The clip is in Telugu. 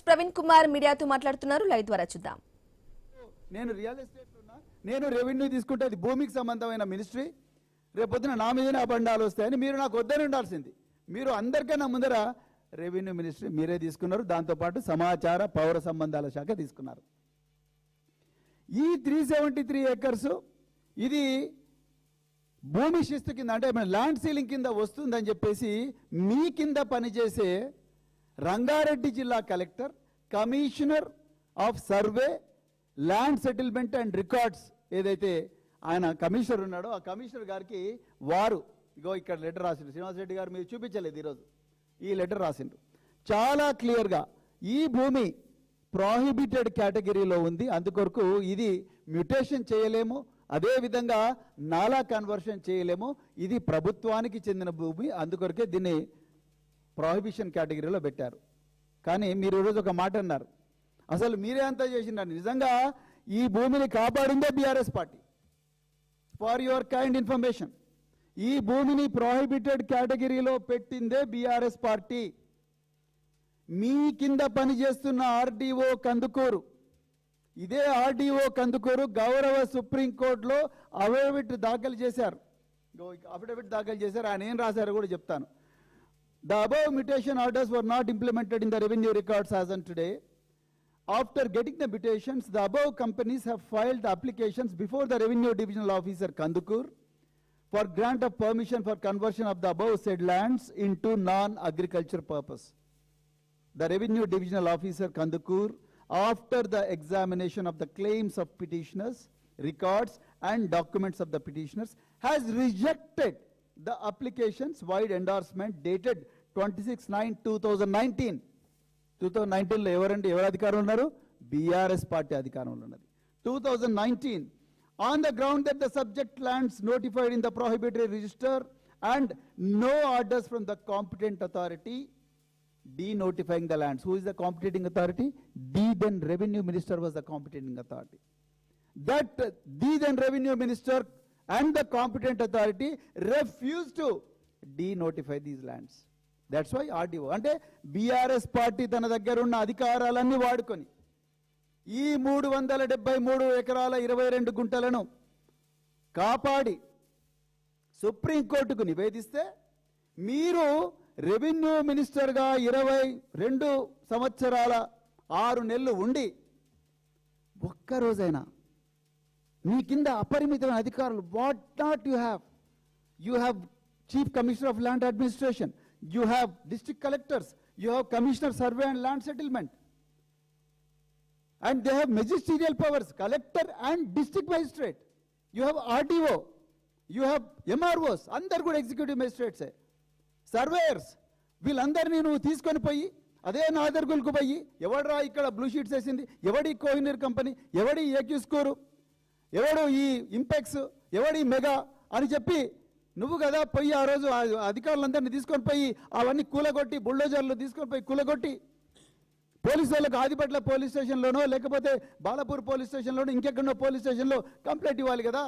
ప్రవీణ్ కుమార్ మీడియాతో మాట్లాడుతున్నారు. లైవ్ ద్వారా చూద్దాం. నేను రియల్ ఎస్టేట్ ఉన్నా, నేను రెవెన్యూ తీసుకుంటే అది భూమికి సంబంధమైన మినిస్ట్రీ. రేపొద్దున నా మీదనే అబండాలు వస్తాయని మీరు నాకు వద్దని ఉండాల్సింది. మీరు అందరికన్నా ముందర రెవెన్యూ మినిస్ట్రీ మీరే తీసుకున్నారు, దాంతోపాటు సమాచార పౌర సంబంధాల శాఖ తీసుకున్నారు. ఈ 373 ఏకర్స్ ఇది భూమి శిస్తు కింద, అంటే ల్యాండ్ సీలింగ్ కింద వస్తుందని చెప్పేసి మీ కింద పనిచేసే రంగారెడ్డి జిల్లా collector, commissioner of survey, land settlement and records ఏదైతే ఆయన కమిషనర్ ఉన్నాడో ఆ కమిషనర్ గారికి వారు ఇగో ఇక్కడ లెటర్ రాసిండ్రు. శ్రీనివాసరెడ్డి గారు మీరు చూపించలేదు ఈరోజు, ఈ లెటర్ రాసిండ్రు. చాలా క్లియర్గా ఈ భూమి ప్రాహిబిటెడ్ కేటగిరీలో ఉంది, అందుకొరకు ఇది మ్యూటేషన్ చేయలేము, అదేవిధంగా నాలా కన్వర్షన్ చేయలేము, ఇది ప్రభుత్వానికి చెందిన భూమి, అందుకొరకే దీన్ని ప్రాహిబిషన్ కేటగిరీలో పెట్టారు. కానీ మీరు ఈరోజు ఒక మాట అన్నారు, అసలు మీరే అంతా చేసినారు. నిజంగా ఈ భూమిని కాపాడిందే BRS party. For your kind information, ఈ భూమిని ప్రాహిబిటెడ్ కేటగిరీలో పెట్టిందే బీఆర్ఎస్ పార్టీ. మీ కింద పనిచేస్తున్న ఆర్డీఓ కందుకూరు, ఇదే ఆర్డీఓ కందుకూరు గౌరవ సుప్రీంకోర్టులో అఫిడవిట్ దాఖలు చేశారు. ఆయన ఏం రాశారో కూడా చెప్తాను. The above mutation orders were not implemented in the revenue records as on today. After getting the mutations, the above companies have filed applications before the Revenue Divisional Officer Kandukur for grant of permission for conversion of the above said lands into non-agriculture purpose. The Revenue Divisional Officer Kandukur, after the examination of the claims of petitioners, records and documents of the petitioners, has rejected the applications wide endorsement dated 26/9/2019. 2019లో ఎవరు అధికారంలో ఉన్నారు? బీఆర్ఎస్ పార్టీ అధికారంలో ఉన్నది. 2019 on the ground that the subject lands notified in the prohibitory register and no orders from the competent authority denotifying the lands. Who is the competent authority? The then revenue minister was the competent authority. That the then revenue minister and the competent authority refused to denotify these lands. That's why RDO అంటే బీఆర్ఎస్ పార్టీ తన దగ్గర ఉన్న అధికారాలన్నీ వాడుకొని ఈ 373 ఎకరాల 22 గుంటలను కాపాడి సుప్రీంకోర్టుకు నివేదిస్తే మీరు రెవెన్యూ మినిస్టర్గా 22 సంవత్సరాల 6 నెలలు ఉండి ఒక్కరోజైనా మీ కింద అపరిమితమైన అధికారులు, what not you have chief commissioner of land administration, you have district collectors, you have commissioner survey and land settlement, and they have magisterial powers, collector and district magistrate, you have RDO, you have MROs, అందరు కూడా ఎగ్జిక్యూటివ్ మెజిస్ట్రేట్స్, సర్వేయర్స్, వీళ్ళందరినీ నువ్వు తీసుకొని పోయి అదే నాదర్గులకు పోయి ఎవడరా ఇక్కడ బ్లూ షీట్స్ వేసింది, ఎవడి కోహినూర్ కంపెనీ, ఎవడి ఏక్యూ స్కోరు, ఎవడు ఈ ఇంపెక్స్, ఎవడి మెగా అని చెప్పి నువ్వు కదా పోయి ఆ రోజు అధికారులందరినీ తీసుకొని పోయి అవన్నీ కూలగొట్టి బుల్డోజర్లు తీసుకొని పోయి కూలగొట్టి పోలీసు వాళ్ళకు ఆదిపట్ల పోలీస్ స్టేషన్లోనో లేకపోతే బాలపూర్ పోలీస్ స్టేషన్లోనో ఇంకెక్కడో పోలీస్ స్టేషన్లో కంప్లైంట్ ఇవ్వాలి కదా.